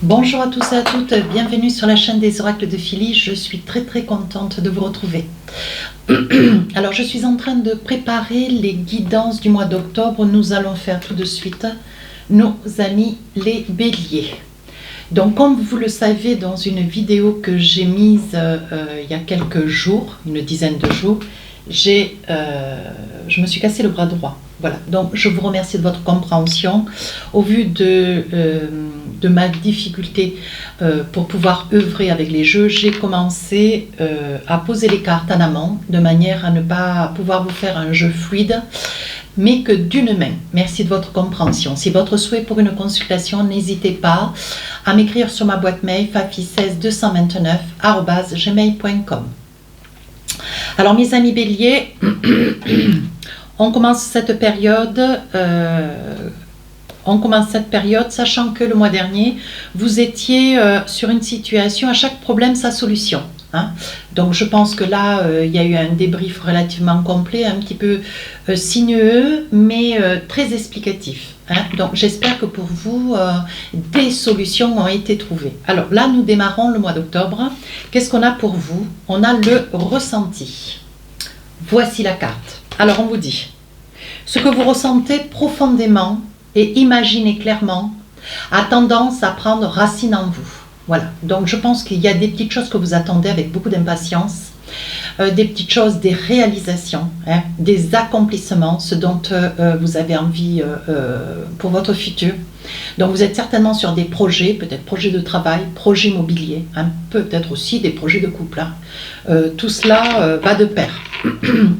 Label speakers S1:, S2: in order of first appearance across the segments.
S1: Bonjour à tous et à toutes, bienvenue sur la chaîne des oracles de Philly. Je suis très contente de vous retrouver. Alors je suis en train de préparer les guidances du mois d'octobre. Nous allons faire tout de suite nos amis les béliers. Donc comme vous le savez dans une vidéo que j'ai mise il y a quelques jours, une dizaine de jours, je me suis cassé le bras droit. Voilà, donc je vous remercie de votre compréhension. Au vu de ma difficulté pour pouvoir œuvrer avec les jeux, j'ai commencé à poser les cartes en amont, de manière à ne pas pouvoir vous faire un jeu fluide, mais que d'une main. Merci de votre compréhension. Si votre souhait pour une consultation, n'hésitez pas à m'écrire sur ma boîte mail fafi16 229@gmail.com. Alors mes amis béliers, on commence cette période sachant que le mois dernier, vous étiez sur une situation, à chaque problème sa solution. Hein. Donc je pense que là, il y a eu un débrief relativement complet, un petit peu sinueux, mais très explicatif. Hein. Donc j'espère que pour vous, des solutions ont été trouvées. Alors là, nous démarrons le mois d'octobre. Qu'est-ce qu'on a pour vous? On a le ressenti. Voici la carte. Alors on vous dit, ce que vous ressentez profondément et imaginez clairement a tendance à prendre racine en vous. Voilà, donc je pense qu'il y a des petites choses que vous attendez avec beaucoup d'impatience, des petites choses, des réalisations, hein, des accomplissements, ce dont vous avez envie pour votre futur. Donc vous êtes certainement sur des projets, peut-être projets de travail, projets immobiliers, hein, peut-être aussi des projets de couple. Hein. Tout cela va de pair.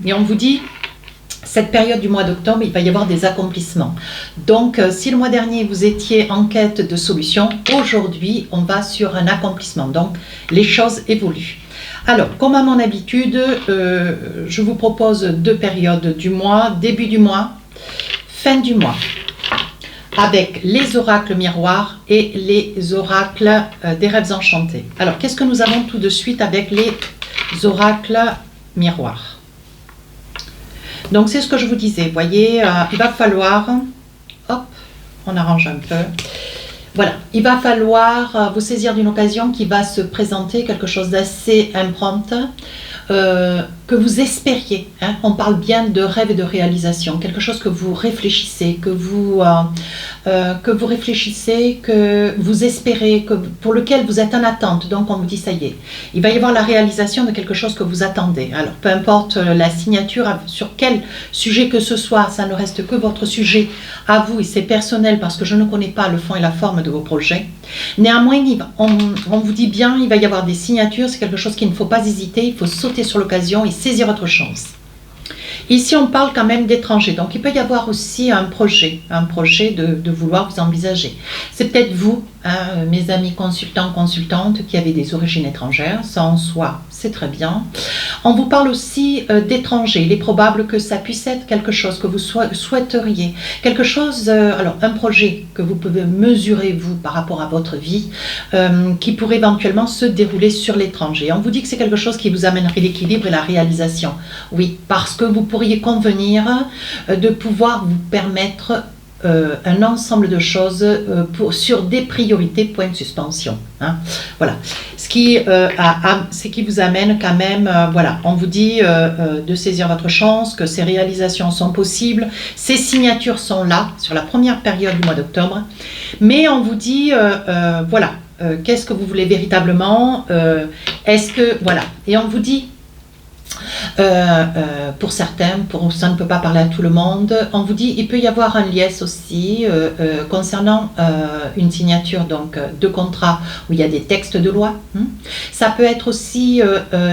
S1: Et on vous dit, cette période du mois d'octobre, il va y avoir des accomplissements. Donc, si le mois dernier, vous étiez en quête de solutions, aujourd'hui, on va sur un accomplissement. Donc, les choses évoluent. Alors, comme à mon habitude, je vous propose deux périodes du mois, début du mois, fin du mois, avec les oracles miroirs et les oracles des rêves enchantés. Alors, qu'est-ce que nous avons tout de suite avec les oracles miroirs? Donc c'est ce que je vous disais, vous voyez, il va falloir, hop, on arrange un peu, voilà, il va falloir vous saisir d'une occasion qui va se présenter, quelque chose d'assez impromptu, que vous espériez, hein. On parle bien de rêve et de réalisation, quelque chose que vous réfléchissez, que vous espérez, pour lequel vous êtes en attente. Donc on vous dit ça y est, il va y avoir la réalisation de quelque chose que vous attendez. Alors peu importe la signature, sur quel sujet que ce soit, ça ne reste que votre sujet à vous et c'est personnel parce que je ne connais pas le fond et la forme de vos projets. Néanmoins, on vous dit bien, il va y avoir des signatures, c'est quelque chose qu'il ne faut pas hésiter, il faut sauter sur l'occasion et saisir votre chance. Ici, on parle quand même d'étrangers, donc il peut y avoir aussi un projet de vouloir vous envisager. C'est peut-être vous, hein, mes amis consultants, consultantes, qui avez des origines étrangères, ça en soi, c'est très bien. On vous parle aussi d'étrangers, il est probable que ça puisse être quelque chose que vous souhaiteriez, quelque chose, alors un projet que vous pouvez mesurer vous par rapport à votre vie, qui pourrait éventuellement se dérouler sur l'étranger. On vous dit que c'est quelque chose qui vous amènerait l'équilibre et la réalisation. Oui, parce que vous pourriez convenir de pouvoir vous permettre un ensemble de choses sur des priorités, point de suspension. Hein. Voilà. Ce qui vous amène quand même, voilà, on vous dit de saisir votre chance, que ces réalisations sont possibles, ces signatures sont là, sur la première période du mois d'octobre, mais on vous dit, voilà, qu'est-ce que vous voulez véritablement, est-ce que, voilà, et on vous dit, pour certains, ça ne peut pas parler à tout le monde, on vous dit il peut y avoir un liesse aussi concernant une signature donc de contrat où il y a des textes de loi. Ça peut être aussi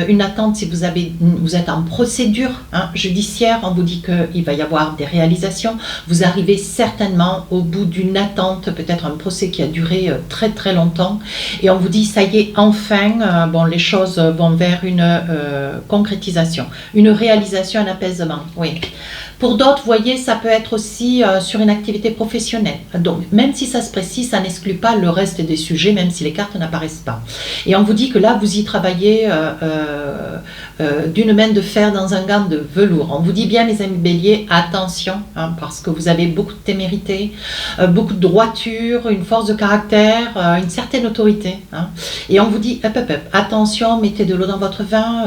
S1: une attente si vous êtes en procédure judiciaire, on vous dit qu'il va y avoir des réalisations, vous arrivez certainement au bout d'une attente, peut-être un procès qui a duré très longtemps et on vous dit ça y est, enfin, bon, les choses vont vers une concrétisation, une réalisation, un apaisement, oui. Pour d'autres, vous voyez, ça peut être aussi sur une activité professionnelle. Donc, même si ça se précise, ça n'exclut pas le reste des sujets, même si les cartes n'apparaissent pas. Et on vous dit que là, vous y travaillez d'une main de fer dans un gant de velours. On vous dit bien, mes amis béliers, attention, hein, parce que vous avez beaucoup de témérité, beaucoup de droiture, une force de caractère, une certaine autorité. Hein. Et on vous dit, attention, mettez de l'eau dans votre vin,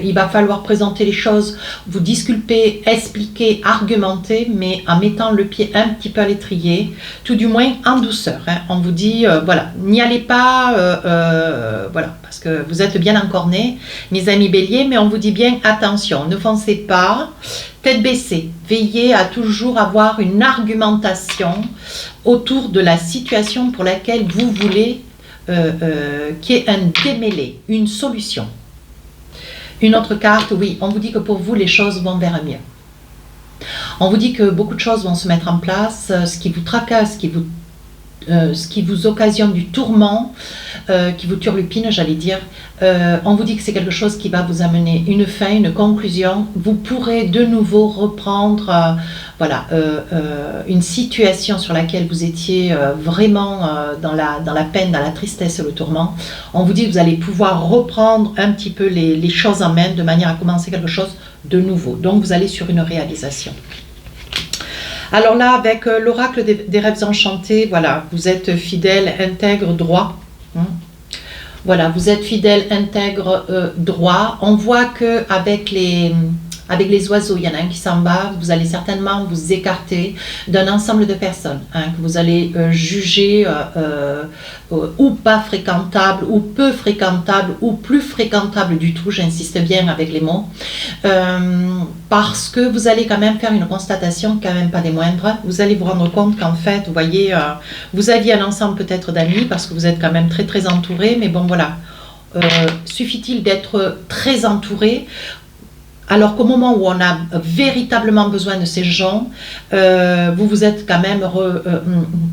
S1: il va falloir présenter les choses, vous disculper, expliquer, argumenter, mais en mettant le pied un petit peu à l'étrier, tout du moins en douceur. Hein. On vous dit, voilà, n'y allez pas, voilà, parce que vous êtes bien encornés, mes amis béliers, mais on vous dit bien, attention, ne foncez pas, tête baissée, veillez à toujours avoir une argumentation autour de la situation pour laquelle vous voulez qu'il y ait un démêlé, une solution. Une autre carte, oui, on vous dit que pour vous, les choses vont vers un mieux. On vous dit que beaucoup de choses vont se mettre en place, ce qui vous tracasse, ce qui vous occasionne du tourment, qui vous turlupine, j'allais dire. On vous dit que c'est quelque chose qui va vous amener une fin, une conclusion. Vous pourrez de nouveau reprendre voilà, une situation sur laquelle vous étiez vraiment dans la peine, dans la tristesse et le tourment. On vous dit que vous allez pouvoir reprendre un petit peu les choses en main de manière à commencer quelque chose de nouveau. Donc vous allez sur une réalisation. Alors là, avec l'oracle des rêves enchantés, voilà, vous êtes fidèle, intègre, droit. Voilà, vous êtes fidèle, intègre, droit. On voit qu'avec les oiseaux, il y en a un qui s'en va, vous allez certainement vous écarter d'un ensemble de personnes hein, que vous allez juger ou pas fréquentables, ou peu fréquentables, ou plus fréquentables du tout, j'insiste bien avec les mots, parce que vous allez quand même faire une constatation, quand même pas des moindres, vous allez vous rendre compte qu'en fait, vous voyez, vous aviez un ensemble peut-être d'amis, parce que vous êtes quand même très très entouré, mais bon voilà, suffit-il d'être très entouré alors qu'au moment où on a véritablement besoin de ces gens, vous vous êtes quand même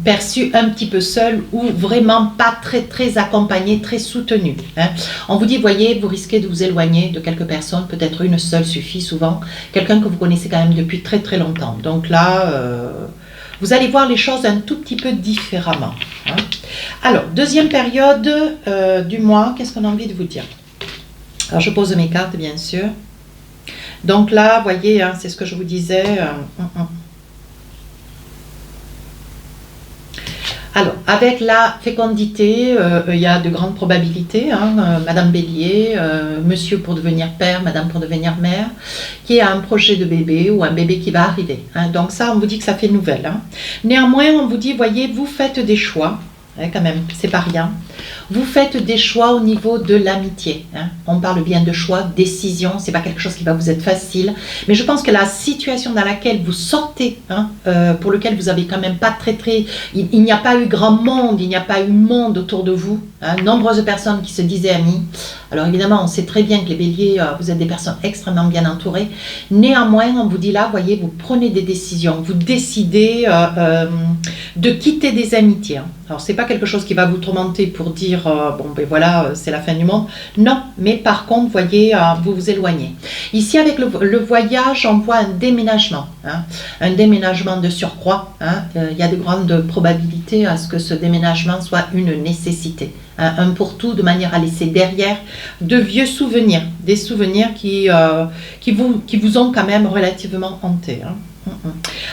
S1: perçu un petit peu seul ou vraiment pas très très accompagné, très soutenu. Hein. On vous dit, voyez, vous risquez de vous éloigner de quelques personnes, peut-être une seule suffit souvent, quelqu'un que vous connaissez quand même depuis très très longtemps. Donc là, vous allez voir les choses un tout petit peu différemment. Hein. Alors, deuxième période du mois, qu'est-ce qu'on a envie de vous dire? Alors, je pose mes cartes, bien sûr. Donc là, vous voyez, hein, c'est ce que je vous disais. Alors, avec la fécondité, il y a de grandes probabilités, hein, Madame Bélier, Monsieur pour devenir père, Madame pour devenir mère, qui a un projet de bébé ou un bébé qui va arriver. Hein. Donc ça, on vous dit que ça fait nouvelle. Hein. Néanmoins, on vous dit, voyez, vous faites des choix. Hein, quand même, c'est pas rien. Vous faites des choix au niveau de l'amitié. Hein. On parle bien de choix, décision, c'est pas quelque chose qui va vous être facile. Mais je pense que la situation dans laquelle vous sortez, hein, pour lequel vous avez quand même pas il n'y a pas eu grand monde, il n'y a pas eu monde autour de vous. Hein, nombreuses personnes qui se disaient amies. Alors évidemment, on sait très bien que les béliers, vous êtes des personnes extrêmement bien entourées. Néanmoins, on vous dit là, voyez, vous prenez des décisions, vous décidez de quitter des amitiés. Hein. Alors, c'est pas quelque chose qui va vous tourmenter pour dire, bon, ben voilà, c'est la fin du monde. Non, mais par contre, voyez, vous vous éloignez. Ici, avec le voyage, on voit un déménagement. Hein, un déménagement de surcroît. Hein, il y a de grandes probabilités à ce que ce déménagement soit une nécessité. Hein, un pour tout, de manière à laisser derrière de vieux souvenirs. Des souvenirs qui vous ont quand même relativement hanté. Hein.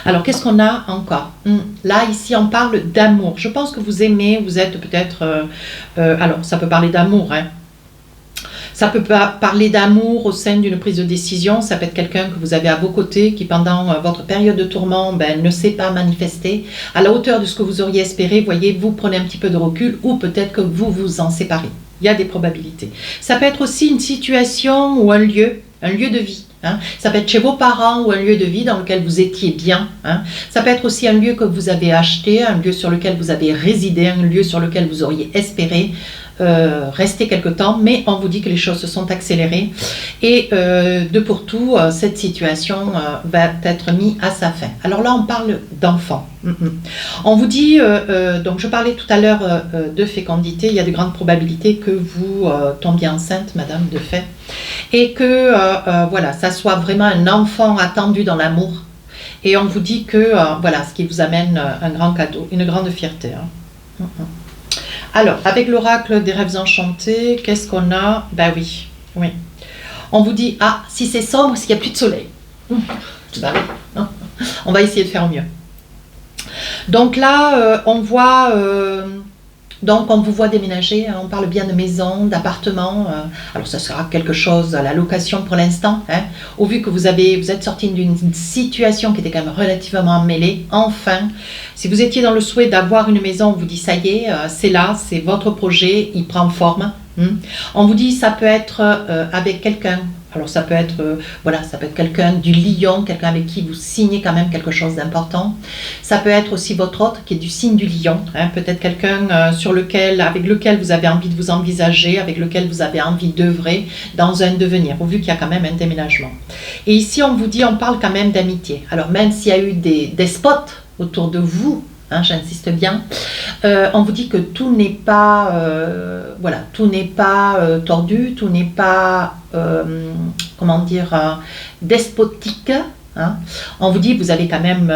S1: Alors, qu'est-ce qu'on a encore? Là, ici, on parle d'amour. Je pense que vous aimez, vous êtes peut-être... alors, ça peut parler d'amour, hein. Ça peut parler d'amour au sein d'une prise de décision. Ça peut être quelqu'un que vous avez à vos côtés qui, pendant votre période de tourment, ne sait pas manifester à la hauteur de ce que vous auriez espéré. Voyez, vous prenez un petit peu de recul ou peut-être que vous vous en séparez. Il y a des probabilités. Ça peut être aussi une situation ou un lieu de vie. Hein. Ça peut être chez vos parents ou un lieu de vie dans lequel vous étiez bien. Hein. Ça peut être aussi un lieu que vous avez acheté, un lieu sur lequel vous avez résidé, un lieu sur lequel vous auriez espéré rester quelque temps, mais on vous dit que les choses se sont accélérées et de pour tout, cette situation va être mise à sa fin. Alors là, on parle d'enfants. On vous dit, donc je parlais tout à l'heure de fécondité, il y a de grandes probabilités que vous tombiez enceinte, madame, de fait, et que voilà, ça soit vraiment un enfant attendu dans l'amour. Et on vous dit que, voilà, ce qui vous amène un grand cadeau, une grande fierté. Hein. Alors, avec l'oracle des rêves enchantés, qu'est-ce qu'on a? Ben oui, oui. On vous dit, ah, si c'est sombre, c'est qu'il n'y a plus de soleil. Ben oui, on va essayer de faire mieux. Donc là, on voit... Donc, on vous voit déménager, on parle bien de maison, d'appartement. Alors, ça sera quelque chose à la location pour l'instant. Hein, au vu que vous êtes sorti d'une situation qui était quand même relativement mêlée. Enfin, si vous étiez dans le souhait d'avoir une maison, on vous dit ça y est, c'est là, c'est votre projet, il prend forme. On vous dit ça peut être avec quelqu'un. Alors ça peut être voilà, ça peut être quelqu'un du lion, quelqu'un avec qui vous signez quand même quelque chose d'important. Ça peut être aussi votre autre qui est du signe du lion, hein, peut-être quelqu'un avec lequel vous avez envie de vous envisager, avec lequel vous avez envie d'œuvrer dans un devenir, au vu qu'il y a quand même un déménagement. Et ici on vous dit, on parle quand même d'amitié. Alors même s'il y a eu des spots autour de vous, hein, j'insiste bien, on vous dit que tout n'est pas voilà, tout n'est pas tordu, tout n'est pas comment dire despotique. Hein. On vous dit que vous avez quand même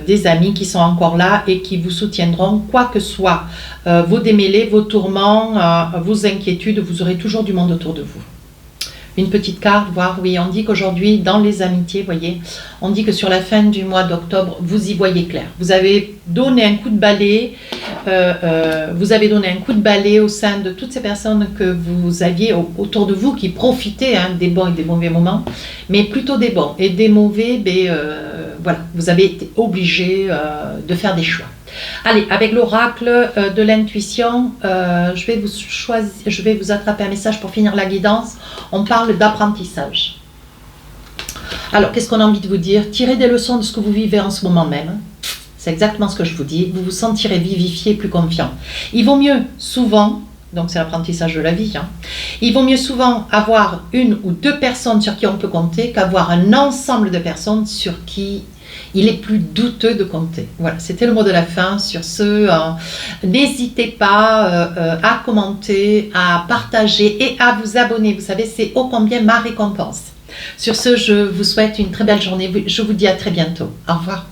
S1: des amis qui sont encore là et qui vous soutiendront, quoi que soient vos démêlés, vos tourments, vos inquiétudes, vous aurez toujours du monde autour de vous. Une petite carte, voir, oui, on dit qu'aujourd'hui, dans les amitiés, voyez, on dit que sur la fin du mois d'octobre, vous y voyez clair. Vous avez donné un coup de balai, au sein de toutes ces personnes que vous aviez autour de vous, qui profitaient hein, des bons et des mauvais moments, mais plutôt des bons. Et des mauvais, voilà, vous avez été obligé de faire des choix. Allez, avec l'oracle de l'intuition, je vais vous attraper un message pour finir la guidance. On parle d'apprentissage. Alors, qu'est-ce qu'on a envie de vous dire? Tirez des leçons de ce que vous vivez en ce moment même. C'est exactement ce que je vous dis. Vous vous sentirez vivifié, plus confiant. Il vaut mieux souvent, donc c'est l'apprentissage de la vie, hein, il vaut mieux souvent avoir une ou deux personnes sur qui on peut compter qu'avoir un ensemble de personnes sur qui il est plus douteux de compter. Voilà, c'était le mot de la fin. Sur ce, n'hésitez pas à commenter, à partager et à vous abonner. Vous savez, c'est ô combien ma récompense. Sur ce, je vous souhaite une très belle journée. Je vous dis à très bientôt. Au revoir.